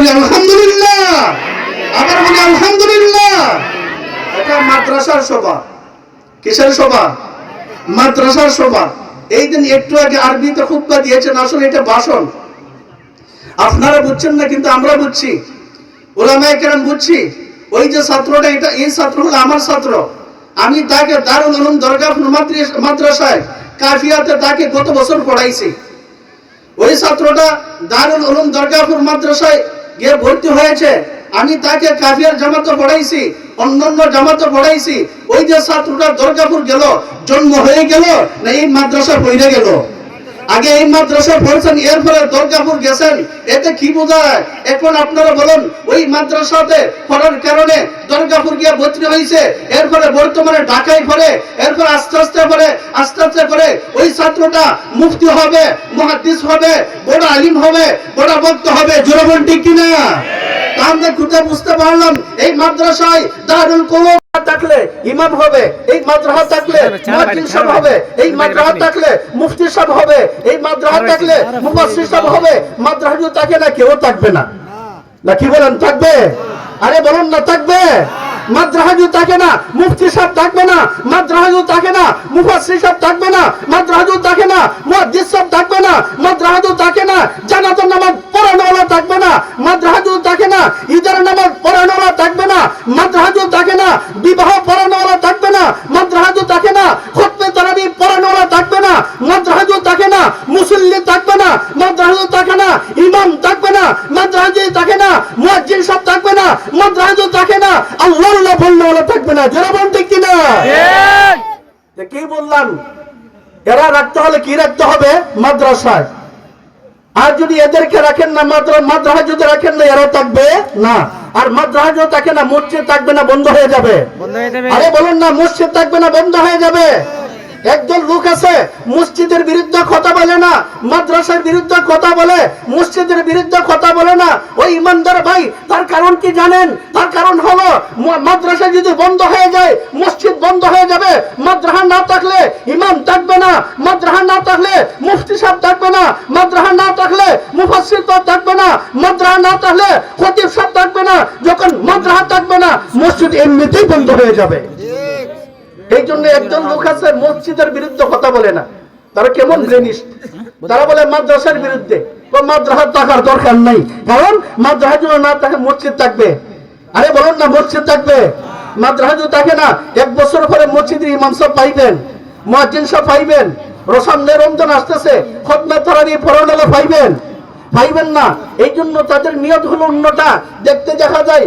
বলি আলহামদুলিল্লাহ, আবার বলি আলহামদুলিল্লাহ। এটা মাদ্রাসার সভা। কিসের সভা? মাদ্রাসার সভা। এই দিন একটু আগে আরবিতে খুতবা দিয়েছেন, আসলে এটা ভাষণ। আপনারা বুঝছেন না, কিন্তু আমরা বুঝছি, উলামায়ে কেরাম বুঝছি। ওই যে ছাত্রটা, এটা এই ছাত্র হলো আমার ছাত্র। আমি তাকে দারুল উলুম দরগাপুর মাদ্রাসায় কাফিয়াতে তাকে গত বছর পড়াইছি। ওই ছাত্রটা দারুল উলুম দরগাপুর মাদ্রাসায় গিয়ে ভর্তি হয়েছে। আমি তাকে কাফিয়ার জামাতে পড়াইছি, অন্যান্য জামাতে পড়াইছি। ওই যে ছাত্রটা দরগাপুর গেল, জন্ম হয়ে গেল না এই মাদ্রাসা পড়ে গেল? আগে এই মাদ্রাসা পড়ছেন, এরপরে দরগাপুর গেছেন, এতে কি বোঝায়? এখন আপনারা বলুন, ওই মাদ্রাসাতে পড়ার কারণে দরগাপুর গিয়ে ভর্তি হয়েছে, এরপরে বর্তমানে ঢাকায় পড়ে, এরপর আস্তে আস্তে করে ওই ছাত্রটা মুফতি হবে, মুহাদ্দিস হবে, বড় আলিম হবে, বড় বক্তা হবে। জোরে বলুন ঠিক কিনা? আমরা খুঁজে বুঝতে পারলাম, এই মাদ্রাসায় দারুল কুলুম থাকলে ইমাম হবে, এই মাদ্রাসা থাকলে মুয়াজ্জিন সাহেব হবে, এই মাদ্রাসা থাকলে মুফতি সাহেব হবে, এই মাদ্রাসা থাকলে মুফাসসির সাহেব হবে। মাদ্রাসা যদি থাকে না, কেউ থাকবে না। না কি বলেন, থাকবে? আরে বলুন না, থাকবে? মাদ্রাসা যদি থাকে না, মুফতি সাহেব থাকবে না। মাদ্রাসা যদি থাকে না, মুফাসসির সাহেব থাকবে না। মাদ্রাসা যদি থাকে না, মুহাদ্দিস সাহেব থাকবে না। মাদ্রাসা যদি থাকে না, জানাজার নামাজ পড়ানোওয়ালা থাকবে না। মাদ্রাসা যদি থাকে না, ঈদের নামাজ পড়ানোওয়ালা থাকবে না। মাদ্রাসা যদি থাকে না, বিবাহ পড়ানোওয়ালা থাকবে না। মাদ্রাসা যদি থাকে না, খুতবে তারাবি পড়ানোওয়ালা থাকবে না। মাদ্রাসা যদি থাকে না, মুসল্লি থাকবে না। মাদ্রাসা যদি থাকে না, ইমাম থাকবে না। মাদ্রাসা যদি থাকে না, মুয়াজ্জিন সাহেব থাকবে না। মাদ্রাসা যদি থাকে না, আল্লাহ বলনেওয়ালা থাকবে না। যারা বলতে কিনা? কি বললাম? এরা রাখতে হলে কি রাখতে হবে? মাদ্রাসায়। আর যদি এদেরকে রাখেন না, মাদ্রাসা যদি রাখেন না, এরা থাকবে না। আর মাদ্রাসা যদি থাকে না, মসজিদ থাকবে না, বন্ধ হয়ে যাবে। আরে বলুন না, মসজিদ থাকবে না, বন্ধ হয়ে যাবে। একজন লোক আছে, মসজিদের বিরুদ্ধে কথা বলে না, মাদ্রাসার বিরুদ্ধে কথা বলে, মসজিদের বিরুদ্ধে কথা বলে না। ওই ইমানদার ভাই, তার কারণ কি জানেন? তার কারণ হলো, মাদ্রাসা যদি বন্ধ হয়ে যায়, মসজিদ বন্ধ হয়ে যাবে। মাদ্রাসা না থাকলে ইমাম থাকবে না। মাদ্রাসা না থাকলে মুফতি সাহেব থাকবে না। মাদ্রাসা না থাকলে মুফাসসির থাকবে না। মাদ্রাসা না থাকলে খতিব সাহেব থাকবে না। যখন মাদ্রাসা থাকবে না, মসজিদ এমনিতেই বন্ধ হয়ে যাবে। এই জন্য একজন লোক আছে, মসজিদের বিরুদ্ধে কথা বলে না। তারা কেমন গ্রেনিস্ট? তারা বলে মাদ্রাসার বিরুদ্ধে। মাদ্রাসা থাকার দরকার নাই, কারণ মাদ্রাসা যদি না থাকে, মসজিদ থাকবে। আরে বলুন না, মসজিদ থাকবে। মাদ্রাসা যদি থাকে না, 1 বছর পরে মসজিদের ইমাম সাহেব পাইবেন, মুয়াজ্জিন সাহেব পাইবেন। রমজান আসতেছে, খুতবা তারাবি পড়ানোওয়ালা পাইবেন না। এই জন্য তাদের নিয়ত হলো অন্যটা। দেখতে দেখা যায়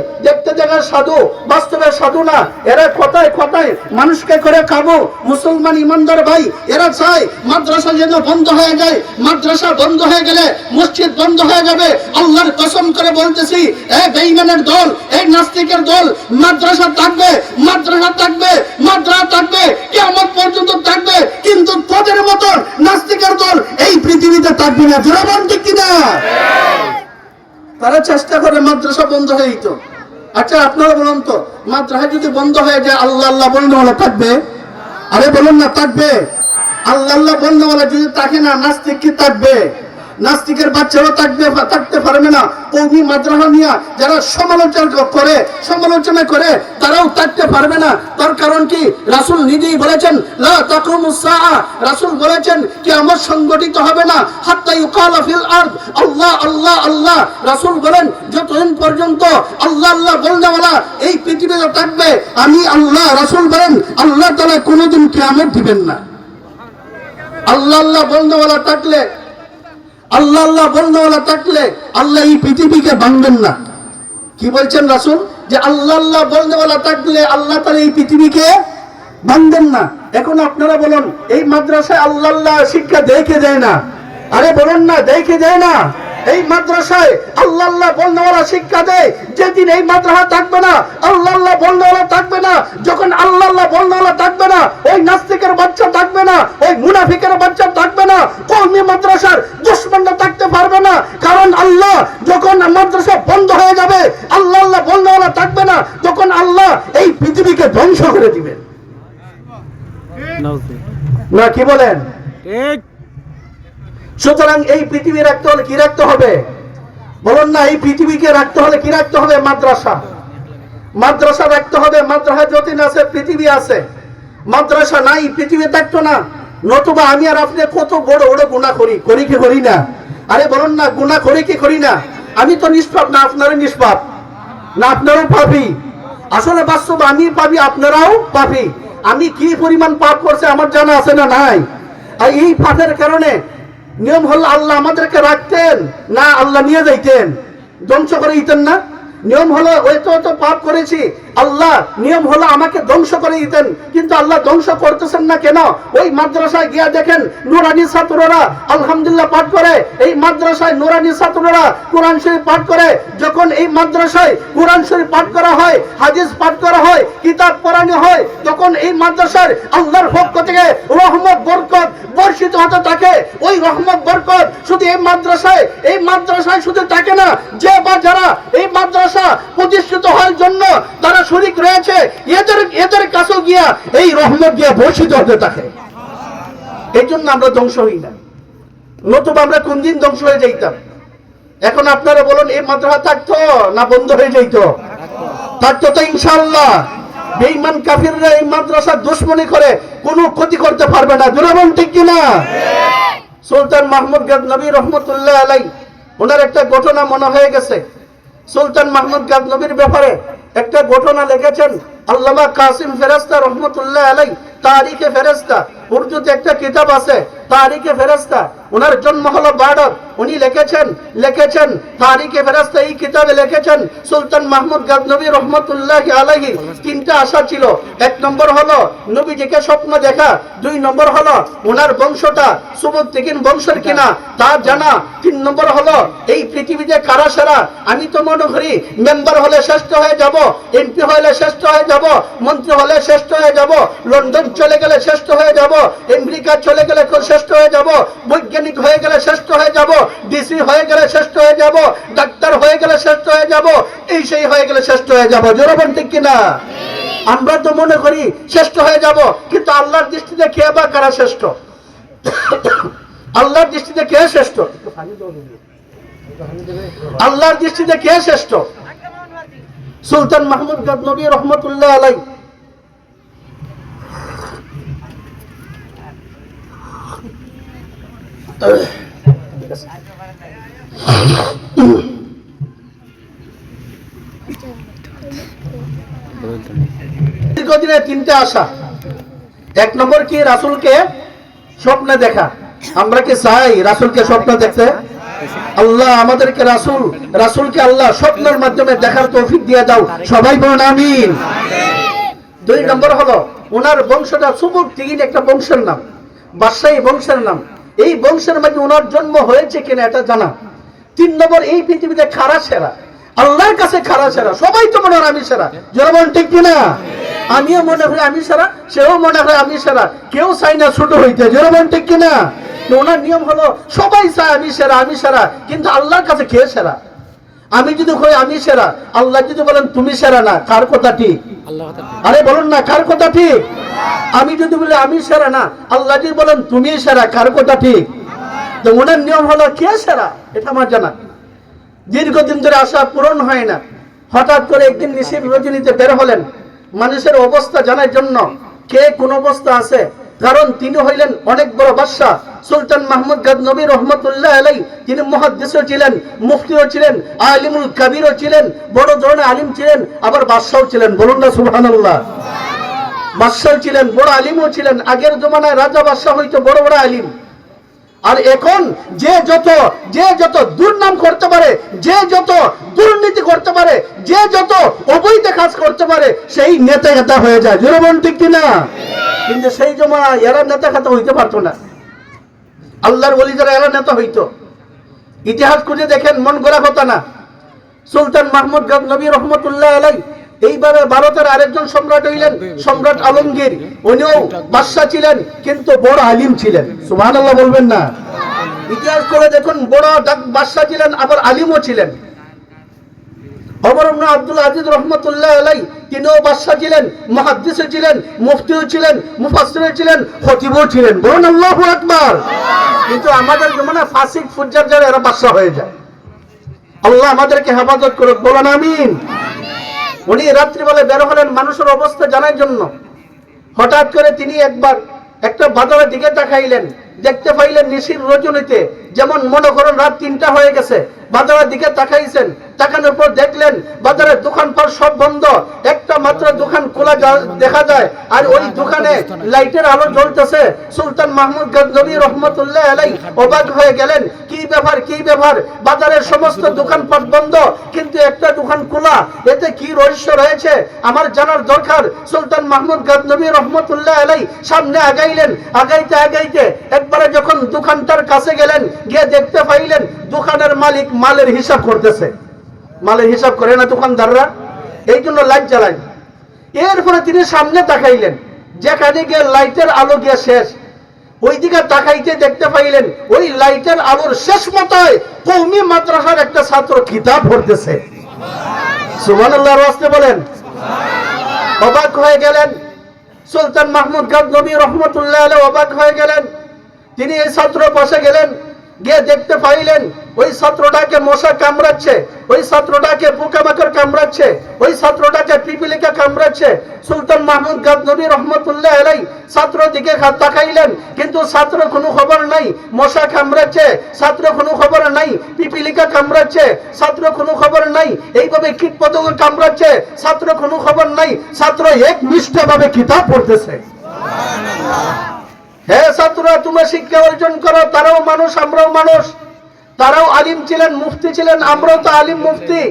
সাধু, বাস্তবে সাধু না। এরা কথায় মানুষকে করে খাবো। মুসলমান ইমানদার ভাই, এরা চায় মাদ্রাসা যেন বন্ধ হয়ে যায়। মাদ্রাসা বন্ধ হয়ে গেলে মসজিদ বন্ধ হয়ে যাবে। আল্লাহর কসম করে বলতেছি, এই বেঈমানের দল, এই নাস্তিকের দল, মাদ্রাসা থাকবে, কিয়ামত পর্যন্ত থাকবে। কিন্তু তোদের মতো নাস্তিকের দল এই পৃথিবীতে থাকবে না। যারা বলতে কিনা? তারা চেষ্টা করে মাদ্রাসা বন্ধ হয়ে যেত। আচ্ছা আপনারা বলুন তো, মাদ্রাসা যদি বন্ধ হয়ে যায়, আল্লাহ বলনেওয়ালা থাকবে? আরে বলুন না, থাকবে? আল্লাহ বলনেওয়ালা যদি থাকে না, নাস্তিক কি থাকবে? নাস্তিকের বাচ্চারা থাকতে পারবে না। কওমি মাদ্রাসা নিয়ে যারা সমালোচনা করে তারাও থাকতে পারবে না। তার কারণ কি? রাসূল নিজেই বলেছেন, লা তাকুমুস সাআ। রাসূল বলেছেন, কিয়ামত সংগঠিত হবে না হাত্তা ইউকালা ফিল আরদ আল্লাহ আল্লাহ আল্লাহ। রাসূল বলেন, যতদিন পর্যন্ত আল্লাহ বলনেওয়ালা এই পৃথিবীতে থাকবে, আমি আল্লাহ। রাসূল বলেন, আল্লাহ তাআলা কোনোদিন কিয়ামত দিবেন না। আল্লাহ বলনেওয়ালা থাকলে, আল্লাহ বলনেওয়ালা থাকলে আল্লাহ এই পৃথিবীকে ভাঙবেন না। কি বলছেন রাসূল? যে আল্লাহ বলনেওয়ালা থাকলে আল্লাহ তাআলা এই পৃথিবীকে ভাঙবেন না। এখন আপনারা বলুন, এই মাদ্রাসায় আল্লাহ শিক্ষা দেখে যায় না? আরে বলুন না, দেখে যায় না? এই মাদ্রাসায় আল্লাহ বলনেওয়ালা শিক্ষা দেয়। যেদিন এই মাদ্রাসা থাকবে না, আল্লাহ বলনেওয়ালা থাকবে না। যখন আল্লাহ বলনেওয়ালা থাকবে না, ওই নাস্তিকের বাচ্চা থাকবে না, ওই মুনাফিকের বাচ্চা থাকবে না, কওমি মাদ্রাসার দুশমনরা থাকতে পারবে না। কারণ আল্লাহ যখন মাদ্রাসা বন্ধ হয়ে যাবে, আল্লাহ বলনেওয়ালা থাকবে না, তখন আল্লাহ এই পৃথিবীকে ধ্বংস করে দিবেন। না কি বলেন? সুতরাং এই পৃথিবী রাখতে হলে কি রাখতে হবে? বলুন না, এই পৃথিবীকে রাখতে হলে কি রাখতে হবে? মাদ্রাসা। মাদ্রাসা রাখতে হবে। মাদ্রাসা যতদিন আছে পৃথিবী আছে, মাদ্রাসা নাই পৃথিবী থাকতো না। নতুবা আমি আর আপনি কত বড় বড় গুনাহ করি কি করি না? আরে বলুন না, গুনাহ করি কি করি না? আমি তো নিষ্পাপ না, আপনারও নিষ্পাপ না, আপনারও পাপী। আসলে বাস্তব আমি পাপী, আপনারাও পাপী। আমি কি পরিমাণ পাপ করছে আমার জানা আছে না নাই? আর এই পাপের কারণে নিয়ম হলো আল্লাহ আমাদেরকে রাখতেন না আল্লাহ নিয়ে যাইতেন, ধ্বংস করে দিতেন না? নিয়ম হলো ওই তো পাপ করেছি, আল্লাহ নিয়ম হলো আমাকে ধ্বংস করে দিতেন, কিন্তু আল্লাহ ধ্বংস করতেছেন না কেন? ওই মাদ্রাসায় গিয়া দেখেন নুরানি ছাত্ররা আলহামদুলিল্লাহ পাঠ করে, এই মাদ্রাসায় নুরানি ছাত্ররা কোরআন শরীফ পাঠ করে। যখন এই মাদ্রাসায় কোরআন শরীফ পাঠ করা হয়, হাদিস পাঠ করা হয়, কিতাব পড়ানো হয়, তখন এই মাদ্রাসার আল্লাহর পক্ষ থেকে রহমত বরকত বর্ষিত হতে থাকে। ওই রহমত বরকত শুধু এই মাদ্রাসায় শুধু থাকে না, যে বা যারা এই মাদ্রাসা প্রতিষ্ঠিত হওয়ার জন্য তারা শরীক রয়েছে, এদের কাছেও গিয়া এই রহমত গিয়া বর্ষিত হতে থাকে। এই জন্য আমরা ধ্বংস হই না, নতুবা আমরা কোন দিন ধ্বংস হয়ে যাইতাম। এখন আপনারা বলুন, এই মাদ্রাসা থাকতো না বন্ধ হয়ে যাইতো? থাকতো তো ইনশাআল্লাহ। বেঈমান কাফিররা এই মাদ্রাসার দুশমনি করে কোনো ক্ষতি করতে পারবে না। জোরাবন ঠিক কিনা? সুলতান মাহমুদ গাজনবী রহমতুল্লাহ আলাই, ওনার একটা ঘটনা মনে হয়ে গেছে। সুলতান মাহমুদ গাজনবীর ব্যাপারে একটা ঘটনা লিখেছেন আল্লামা কাসিম ফেরেশতা রহমতুল্লাহ আলাই, তারিখে ফেরেশতা। উর্দুতে একটা কিতাব আছে তারিখে ফেরেশতা। ওনার জন্ম হলো বাগদাদ। উনি লিখেছেন তারিখে ফেরেশতা, এই কিতাবে লিখেছেন সুলতান মাহমুদ গাজনবী রহমতুল্লাহ আলাইহি তিনটা আশা ছিল। এক নম্বর হলো নবীজিকে স্বপ্ন দেখা, দুই নম্বর হলো ওনার বংশটা সুবুদ্দিন বংশের কিনা তা জানা, তিন নম্বর হলো এই পৃথিবীতে কারা সেরা। আমি তো মনে করি মেম্বার হলে শ্রেষ্ঠ হয়ে যাব, এমপি হলে শ্রেষ্ঠ হয়ে যাব, মন্ত্রী হলে শ্রেষ্ঠ হয়ে যাব, লন্ডন চলে গেলে শ্রেষ্ঠ হয়ে যাব, আমেরিকা চলে গেলে শ্রেষ্ঠ হয়ে যাব, বৈজ্ঞানিক হয়ে গেলে শ্রেষ্ঠ হয়ে যাব, ডিসি হয়ে গেলে শ্রেষ্ঠ হয়ে যাব, ডাক্তার হয়ে গেলে শ্রেষ্ঠ হয়ে যাব, এই সেই হয়ে গেলে শ্রেষ্ঠ হয়ে যাব। জোরাবন ঠিক কিনা? আমরা তো মনে করি শ্রেষ্ঠ হয়ে যাব, কিন্তু আল্লাহর দৃষ্টিতে কে বা কারা শ্রেষ্ঠ? আল্লাহর দৃষ্টিতে কে শ্রেষ্ঠ? আল্লাহর দৃষ্টিতে কে শ্রেষ্ঠ? সুলতান মাহমুদ গাজনবী রহমতুল্লাহ আলাই দীর্ঘদিনের তিনটে আশা। এক নম্বর কি? রাসূলকে স্বপ্নে দেখা। আমরা কি চাই রাসূলকে স্বপ্ন দেখতে? আল্লাহ আমাদেরকে রাসূলকে আল্লাহ স্বপ্নের মাধ্যমে দেখার তৌফিক দিয়ে দাও, সবাই বলুন আমিন। দুই নম্বর হলো ওনার বংশটা সুবুদ্দিন, একটা বংশের নাম, বাদশাহী বংশের নাম। এই বংশের মধ্যে ওনার জন্ম হয়েছে কিনা এটা জানা। তিন নম্বর, এই পৃথিবীতে খারা সেরা, আল্লাহর কাছে খারা সেরা। সবাই তো মনে হয় আমি সেরা। জনগণ ঠিক কিনা? আমিও মনে করি আমি সেরা, সেও মনে হয় আমি সেরা, কেউ চাই না ছোট হইতে। জনগণ ঠিক কিনা? ওনার নিয়ম হলো সবাই চায় আমি সেরা, কিন্তু আল্লাহর কাছে কে সেরা? আমি যদি কই আমি সেরা, আল্লাহ যদি বলেন তুমি সেরা না, কার কথা ঠিক? আরে বলুন না, কার কথা ঠিক? আমি যদি বলি আমি সেরা না, আল্লাহ যদি বলেন তুমি সেরা, কার কথা ঠিক? তো ওনার নিয়ম হলো কে সেরা এটা আমার জানা। দীর্ঘদিন ধরে আশা পূরণ হয় না। হঠাৎ করে একদিন নিশি বিবেচনীতে বের হলেন মানুষের অবস্থা জানার জন্য, কে কোন অবস্থা আছে। কারণ তিনি হইলেন অনেক বড় বাদশা। সুলতান মাহমুদ গাজনবী রহমতুল্লাহ আলাই, তিনি মুহাদ্দিসও ছিলেন, মুফতিও ছিলেন, আলিমুল কাবীরও ছিলেন, বড় ধরনের আলিম ছিলেন, আবার বাদশাও ছিলেন। বলুন না সুবহানাল্লাহ। বাদশাহ ছিলেন, বড় আলিমও ছিলেন। আগের জমানায় রাজা বাদশাহ হইতো বড় বড় আলিম। আর এখন যে যত দুর্নাম করতে পারে, যে যত দুর্নীতি করতে পারে, যে যত অবৈধ কাজ করতে পারে, সেই নেতা খাতা হয়ে যায়। জোরবন ঠিক কিনা? কিন্তু সেই জমানায় এরা নেতা খাতা হইতে পারতো না। আল্লাহর ওলি যারা এরা নেতা হইতো। ইতিহাস খুঁজে দেখেন, মন গড়া কথা না। সুলতান মাহমুদ গাজনবী রহমতুল্লাহ আলাই এইভাবে ভারতের আরেকজন সম্রাট হইলেন সম্রাট আলমগীর। উনিও বাদশা ছিলেন, কিন্তু বড় আলিম ছিলেন। সুবহানাল্লাহ বলবেন না? ইতিহাস করে দেখুন, বড় বাদশা ছিলেন, আবার আলিমও ছিলেন। ওমর ইবনে আব্দুল আজিজ রহমতুল্লাহ আলাই, তিনিও বাদশা ছিলেন, মুহাদ্দিসও ছিলেন, মুফতিও ছিলেন, মুফাসসিরও ছিলেন, খতিবও ছিলেন। বলুন আল্লাহু আকবার। কিন্তু আমাদের জমানায় ফাসিক ফুজ্জার যারা এরা বাদশা হয়ে যায়। আল্লাহ আমাদেরকে হেফাজত করুক, বলেন আমিন। উনি রাত্রিবেলা বের হলেন মানুষের অবস্থা জানার জন্য। হঠাৎ করে তিনি একবার একটা বাজারের দিকে তাকাইলেন, দেখতে পাইলেন নিশির রজনীতে, যেমন মনে করেন রাত 3টা হয়ে গেছে, বাজারের দিকে তাকাইছেন, তাকানোর পর দেখলেন বাজারের দোকানপাট সব বন্ধ, একটা মাত্র দোকান খোলা দেখা যায়, আর ওই দোকানে লাইটের আলো জ্বলতেছে। সুলতান মাহমুদ গজনবী রহমতুল্লাহ আলাই অবাক হয়ে গেলেন, কি ব্যাপার, কি ব্যাপার, বাজারের সমস্ত দোকানপাট বন্ধ কিন্তু একটা দোকান খোলা, এতে কি রহস্য রয়েছে আমার জানার দরকার। সুলতান মাহমুদ গজনবী রহমতুল্লাহ আলাই সামনে আগাইলেন, আগাইতে আগাইতে একবারে যখন দোকানটার কাছে গেলেন, গিয়ে দেখতে পাইলেন দোকানের মালিক মালের হিসাব করতেছে। মালের হিসাব করে না দোকানদাররা, এই জন্য লাইট জ্বালায়। এরপরে তিনি সামনে তাকাইলেন, যেখানে গিয়ে লাইটের আলো গিয়ে শেষ, ওই দিকে তাকাইতে দেখতে পাইলেন ওই লাইটের আলোর শেষ মাথায় কওমি মাদ্রাসার একটা ছাত্র কিতাব পড়তেছে। সুবহানাল্লাহর ওয়াস্তে বলেন। অবাক হয়ে গেলেন সুলতান মাহমুদ গজনবী রহমতুল্লাহ আলাইহি, অবাক হয়ে গেলেন। তিনি এই ছাত্র পাশে গেলেন, গিয়ে দেখতে পাইলেন ওই ছাত্রটাকে মশা কামড়াচ্ছে, ওই ছাত্রটাকে পোকামাকড় কামড়াচ্ছে, ওই ছাত্রটাকে পিপিলিকা কামড়াচ্ছে। সুলতান মাহমুদ গজনবী রহমতুল্লাহ আলাইহি ছাত্র দিকে তাকাইলেন, কিন্তু ছাত্র কোনো খবর নাই। মশা কামড়াচ্ছে, ছাত্র কোনো খবর নাই। পিপিলিকা কামড়াচ্ছে, ছাত্র কোনো খবর নাই। এইভাবে কীটপতঙ্গ কামড়াচ্ছে, ছাত্র কোনো খবর নাই। ছাত্র একনিষ্ঠভাবে কিতাব পড়তেছে। হে ছাত্ররা, তোমরা শিক্ষা অর্জন করো, তারাও মানুষ, আমরাও মানুষ। তারাও আলিম ছিলেন, মুফতি ছিলেন, আমরাও তো আলিম মুফতি।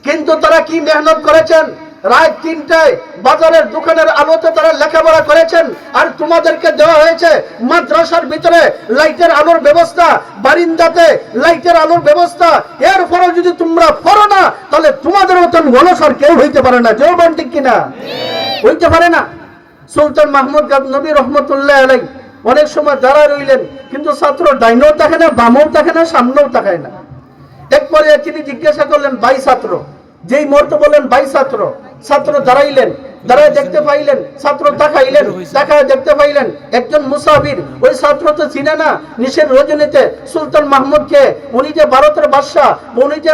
কিন্তু তারা কি মেহনত করেছেন, রাত 3টায় বাজারের দোকানের আলোতে তারা লেখাপড়া করেছেন। আর তোমাদেরকে দেওয়া হয়েছে মাদ্রাসার ভিতরে লাইটের আলোর ব্যবস্থা, বারিন্দাতে লাইটের আলোর ব্যবস্থা। এরপরে যদি তোমরা পড়ো না, তাহলে তোমাদের মতন গণসার কেউ হইতে পারে না। জবান ঠিক কিনা? হইতে পারে না। সুলতান মাহমুদ গজনবী রহমতুল্লাহ আলাইহি অনেক সময় দাঁড়ায় রইলেন, কিন্তু ছাত্র ডাইনেও থাকে না, বামেও থাকে না, সামনেও তাকায় না। একবারে তিনি জিজ্ঞাসা করলেন, ভাই ছাত্র, যেই মুহূর্তে বললেন ভাই ছাত্র, ছাত্র দাঁড়াইলেন, দাঁড়ায় দেখতে পাইলেন, ছাত্র তাকাইলেন, তাকায় দেখতে পাইলেন একজন মুসাফির। ওই ছাত্র তো চিনে না নিশের রজনীতে সুলতান মাহমুদকে, উনি যে ভারতের বাদশাহ, উনি যে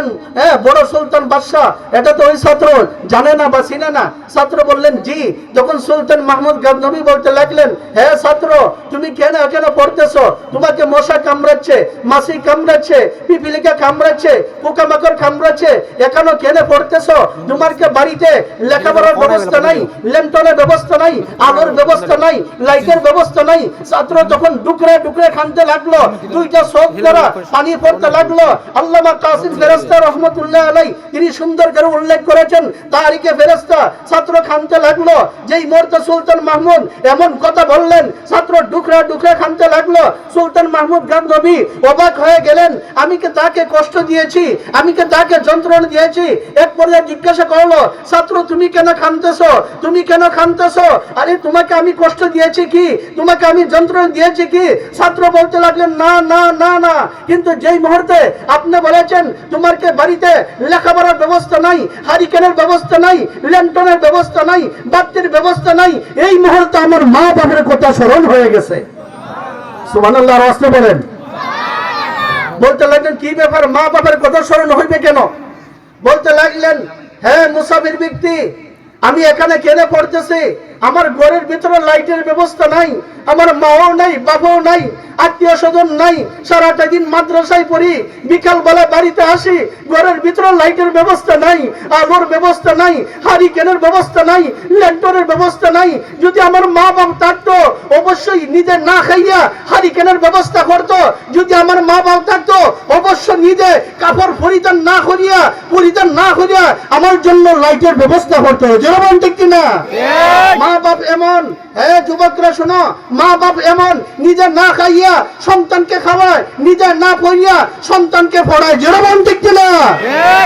বড় সুলতান বাদশাহ, এটা তো ওই ছাত্র জানে না বা চিনে না। ছাত্র বললেন জি। যখন সুলতান মাহমুদ গজনবী বলতে লাগলেন, হ্যাঁ ছাত্র, তুমি কেন কেন পড়তেছো? তোমাকে মশা কামড়াচ্ছে, মাছি কামড়াচ্ছে, পিপিলিকা কামড়াচ্ছে, পোকামাকড় কামড়াচ্ছে, এখনো কেন পড়তেছো? তোমাকে বাড়িতে লেখাপড়ার ব্যবস্থা নাই, ল্যান্টনের ব্যবস্থা নাই, আলোর ব্যবস্থা নাই, লাইটের ব্যবস্থা নাই। ছাত্র যখন ডুকরে ডুকরে কাঁদতে লাগলো, দুইটা চোখ দ্বারা পানি পড়তে লাগলো। আল্লামা কাসিম ফেরেশতা রহমতুল্লাহ আলাইহি তিনি সুন্দর করে উল্লেখ করেছেন তারিখে ফেরেশতা। ছাত্র কাঁদতে লাগলো, যেই মুহূর্তে সুলতান মাহমুদ এমন কথা বললেন, ছাত্র ডুকরে ডুকরে কাঁদতে লাগলো। সুলতান মাহমুদ গজনবী অবাক হয়ে গেলেন, আমি কি তাকে কষ্ট দিয়েছি? আমি কি তাকে যন্ত্রণা দিয়েছি? এক পর্যায়ে জিজ্ঞাসা করলো, ছাত্র তুমি কেন কাঁদতেছো? তুমি কেন কাঁদতেছো? আরে তোমাকে আমি কষ্ট দিয়েছি কি? তোমাকে আমি যন্ত্রণা দিয়েছি কি? ছাত্র বলতে লাগলেন, না না না না, কিন্তু যেই মুহূর্তে আপনি বলেছেন তোমাকে বাড়িতে লেখাপড়ার ব্যবস্থা নাই, হারিকেনের ব্যবস্থা নাই, ল্যান্টনের ব্যবস্থা নাই, বাতির ব্যবস্থা নাই, এই মুহূর্তে আমার মা বাবার কথা স্মরণ হয়ে গেছে। সুবহানাল্লাহ, রাস্তা বলেন। বলতে লাগলেন, কি ব্যাপার, মা বাবার কথা স্মরণ হইবে কেন? বলতে লাগলেন, হ্যাঁ মুসাফির ব্যক্তি, আমি এখানে কেন পড়তেছি? আমার ঘরের ভিতরে লাইটের ব্যবস্থা নাই, আমার মাও নাই, বাবাও নাই, আত্মীয় স্বজন নাই। সারাটা দিন মাদ্রাসায় পড়ি, বিকাল বেলা বাড়িতে আসি, ঘরের ভিতরে লাইটের ব্যবস্থা নাই, আলোর ব্যবস্থা নাই, হারিকেনের ব্যবস্থা নাই, ল্যান্টনের ব্যবস্থা নাই। যদি আমার মা বাবা থাকতো, অবশ্যই নিজে না খাইয়া হারিকেনের ব্যবস্থা করতো। যদি আমার মা বাবা থাকতো, অবশ্যই নিজে কাপড় পরিধান না করিয়া আমার জন্য লাইটের ব্যবস্থা করতো। যেরকম ঠিক কিনা? মা বাপ এমন, হ্যাঁ যুবকরা শোনো, মা বাপ এমন নিজে না খাইয়া সন্তানকে খাওয়ায়, নিজে না পড়িয়া সন্তানকে পড়ায়। যেরকম ঠিক কিনা?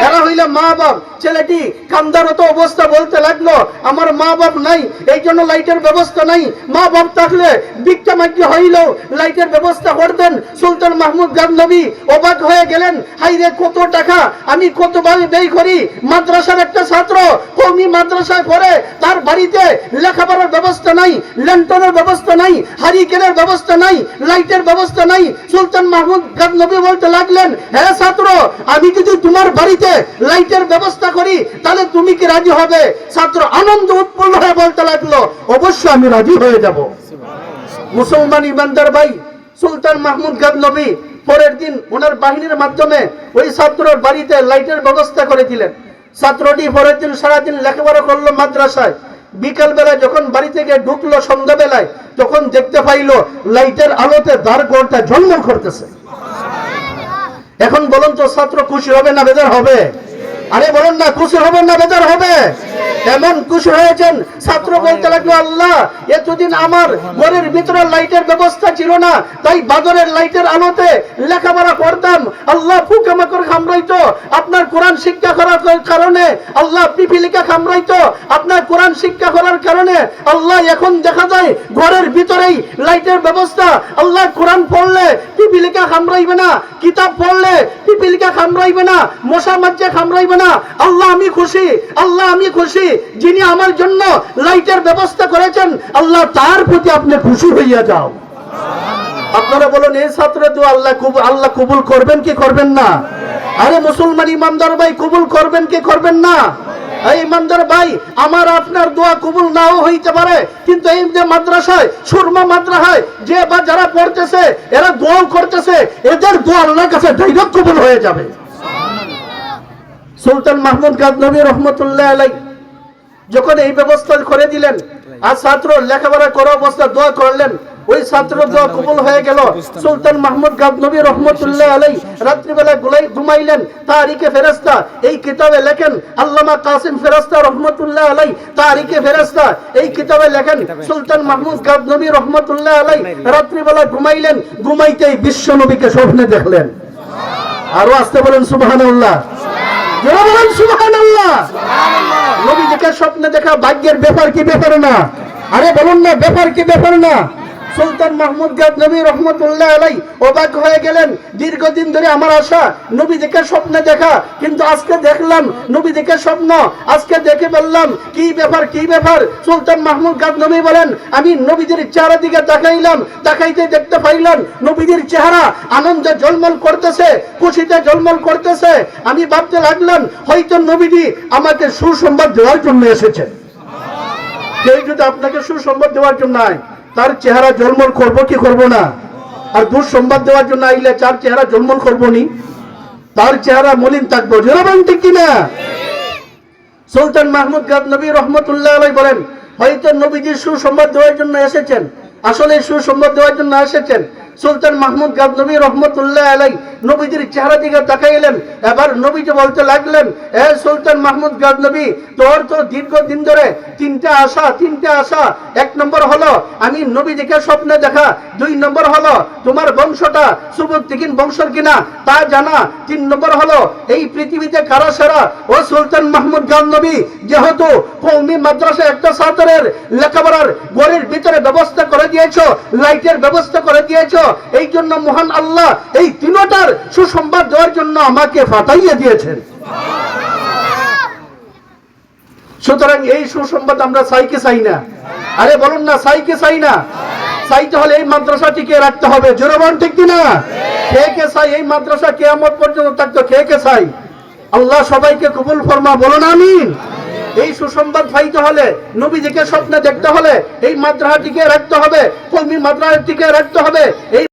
এরা হইলে মা বাপ। ছেলেটি কান্দারত অবস্থা বলতে লাগলো, আমার মা বাপ নাই, এই জন্য লাইটের ব্যবস্থা নাই। মা বাপ থাকলে ভিক্ষা মাগ্য হইলেও লাইটের ব্যবস্থা করতেন। সুলতান মাহমুদ গজনবী অবাক হয়ে গেলেন, হাইরে কত টাকা আমি কতভাবে ব্যয় করি। মাদ্রাসার একটা ছাত্র কওমি মাদ্রাসায় পড়ে, তার বাড়িতে লেখাপড়ার ব্যবস্থা নাই, ল্যান্টনের ব্যবস্থা নাই, হারিকেনের ব্যবস্থা নাই, লাইটের ব্যবস্থা নাই। সুলতান মাহমুদ গাজনবী বলতে লাগলেন, হ্যাঁ ছাত্র, আমি যদি তোমার বাড়িতে লাইটের ব্যবস্থা করি তাহলে তুমি কি রাজি হবে? ছাত্র আনন্দ উৎপন্ন হয়ে বলতে লাগলো, অবশ্যই আমি রাজি হয়ে যাব। মুসলমান ইমানদার ভাই, সুলতান মাহমুদ গাজনবী পরের দিন ওনার বাহিনীর মাধ্যমে ওই ছাত্রের বাড়িতে লাইটের ব্যবস্থা করে দিলেন। ছাত্রটি পরের দিন সারাদিন লেখাপড়া করলো মাদ্রাসায়। বিকাল বেলায় যখন বাড়ি থেকে ঢুকলো সন্ধ্যাবেলায়, তখন দেখতে পাইলো লাইটের আলোতে দ্বার ঘরটা ঝলমল করতেছে। এখন বলুন তো, ছাত্র খুশি হবে না বেজার হবে? আরে বলুন না, খুশি হবে না বেজার হবে? এমন খুশি হয়েছেন, ছাত্র বলতে লাগলো, আল্লাহ, এতদিন আমার ঘরের ভিতরে লাইটের ব্যবস্থা ছিল না, তাই বাজারের লাইটের আলোতে লেখাপড়া করতাম। আল্লাহ পোকামাকড় কামড়াইতো, আপনার কোরআন শিক্ষা করার কারণে আল্লাহ পিপিলিকা কামড়াইতো, আপনার কোরআন শিক্ষা করার কারণে আল্লাহ এখন দেখা যায় ঘরের ভিতরেই লাইটের ব্যবস্থা। আল্লাহ কোরআন পড়লে পিপিলিকা কামড়াইবে না, কিতাব পড়লে পিপিলিকা কামড়াইবে না, মশা মাঝে কামড়াইবে না। আল্লাহ আমি খুশি, আল্লাহ আমি খুশি, যিনি আমার জন্য লাইটের ব্যবস্থা করেছেন, আল্লাহ তার প্রতি আপনি খুশি হইয়া যাও। আপনারা বলুন, এই ছাত্র তো আল্লাহ কবুল করবেন কি করবেন না? আরে মুসলমান ইমানদার ভাই, কবুল করবেন কি করবেন না? এই ইমানদার ভাই, আমার আপনার দোয়া কবুল নাও হইতে পারে, কিন্তু এই যে মাদ্রাসায়, সুরমা মাদ্রাসায় যে বা যারা পড়তেছে, এরা দোয়া করতেছে, এদের দোয়া আল্লাহর কাছে ডাইরেক্ট কবুল হয়ে যাবে। সুলতান মাহমুদ গাজনবী রহমতুল্লাহ আলাইহি যখন এই ব্যবস্থা করে দিলেন, আর ছাত্র লেখাপড়া করা অবস্থা দোয়া করলেন, ওই ছাত্র দোয়া কবুল হয়ে গেল। সুলতান মাহমুদ গাজনবী রহমতুল্লাহ আলাইহি রাত্রিবেলা ঘুমাইলেন। তারিখে ফেরেশতা এই কিতাবে লেখেন, আল্লামা কাসিম ফেরেশতা রহমতুল্লাহ আলাইহি তারিখে ফেরেশতা এই কিতাবে লেখেন, সুলতান মাহমুদ গাজনবী রহমতুল্লাহ আলাইহি রাত্রিবেলা ঘুমাইলেন, ঘুমাইতেই বিশ্ব নবীকে স্বপ্নে দেখলেন। আরো আসতে বলেন সুবহানাল্লাহ, যারা বলেন সুবহানাল্লাহ। নবী দেখে স্বপ্নে দেখা ভাগ্যের ব্যাপার কি ব্যাপার না? আরে বলুন না, ব্যাপার কি ব্যাপার না? সুলতান মাহমুদ গাজনবী রহমতুল্লাহ আলাইহি অবাক হয়ে গেলেন। দীর্ঘদিন ধরে আমার আশা নবী দেখে স্বপ্নে দেখা, কিন্তু আজকে দেখলাম নবী দেখে স্বপ্ন, আজকে দেখে বললাম কি ব্যাপার কি ব্যাপার? সুলতান মাহমুদ গাজনবী বলেন, আমি নবীদের চেহারা দিকে তাকাইলাম, তাকাইতে দেখতে পাইলাম নবীদের চেহারা আনন্দে ঝলমল করতেছে, খুশিতে ঝলমল করতেছে। আমি ভাবতে লাগলাম হয়তো নবীজি আমাকে সুসংবাদ দেওয়ার জন্য এসেছে। কেউ যদি আপনাকে সুসংবাদ দেওয়ার জন্য আয়, তার চেহারা ঝলমল করবো কি করবো না? আর দুঃসংবাদ দেওয়ার জন্য আইলে তার চেহারা ঝলমল করবো নি? তার চেহারা মলিন থাকবো। জোরাবান ঠিক কিনা? সুলতান মাহমুদ গাজনবী রহমতুল্লাহ আলাইহি বলেন, হয়তো নবীজি সুসংবাদ দেওয়ার জন্য এসেছেন, আসলে সুসংবাদ দেওয়ার জন্য এসেছেন। সুলতান মাহমুদ গাজনবী রহমতুল্লাহ আলাইহি নবীজির চেহারা দিকে তাকাইলেন। এবার নবীজি বলতে লাগলেন, এ সুলতান মাহমুদ গাজনবী, তোর তো দীর্ঘদিন ধরে তিনটা আশা। এক নম্বর হলো আমি নবীজিকে স্বপ্নে দেখা, দুই নম্বর হলো তোমার বংশটা সুবুদ্দিন বংশের কিনা তা জানা, তিন নম্বর হলো এই পৃথিবীতে কারা সেরা। ও সুলতান মাহমুদ গাজনবী, যেহেতু কওমি মাদ্রাসা একটা ছাত্রের লেখাপড়ার ঘরের ভিতরে ব্যবস্থা করে দিয়েছো, লাইটের ব্যবস্থা করে দিয়েছো, এই জন্য মহান আল্লাহ এই তিনটার সুসংবাদ দেওয়ার জন্য আমাকে পাঠাইয়া দিয়েছেন। সুতরাং এই সুসংবাদ আমরা চাই কি চাই না? আরে বলুন না, চাই কি চাই না? চাইতে হলে এই মাদ্রাসা টিকে রাখতে হবে। জোরাবান ঠিক কিনা? কে কে চাই এই মাদ্রাসা কিয়ামত পর্যন্ত থাকতো? কে কে চাই? আল্লাহ সবাইকে কবুল ফরমা, বলুন আমিন। এই সুসংবাদ পাইতে হলে, নবীজিকে স্বপ্নে দেখতে হলে এই মাদ্রাসা টিকে রাখতে হবে, কওমি মাদ্রাসা টিকে রাখতে হবে। এই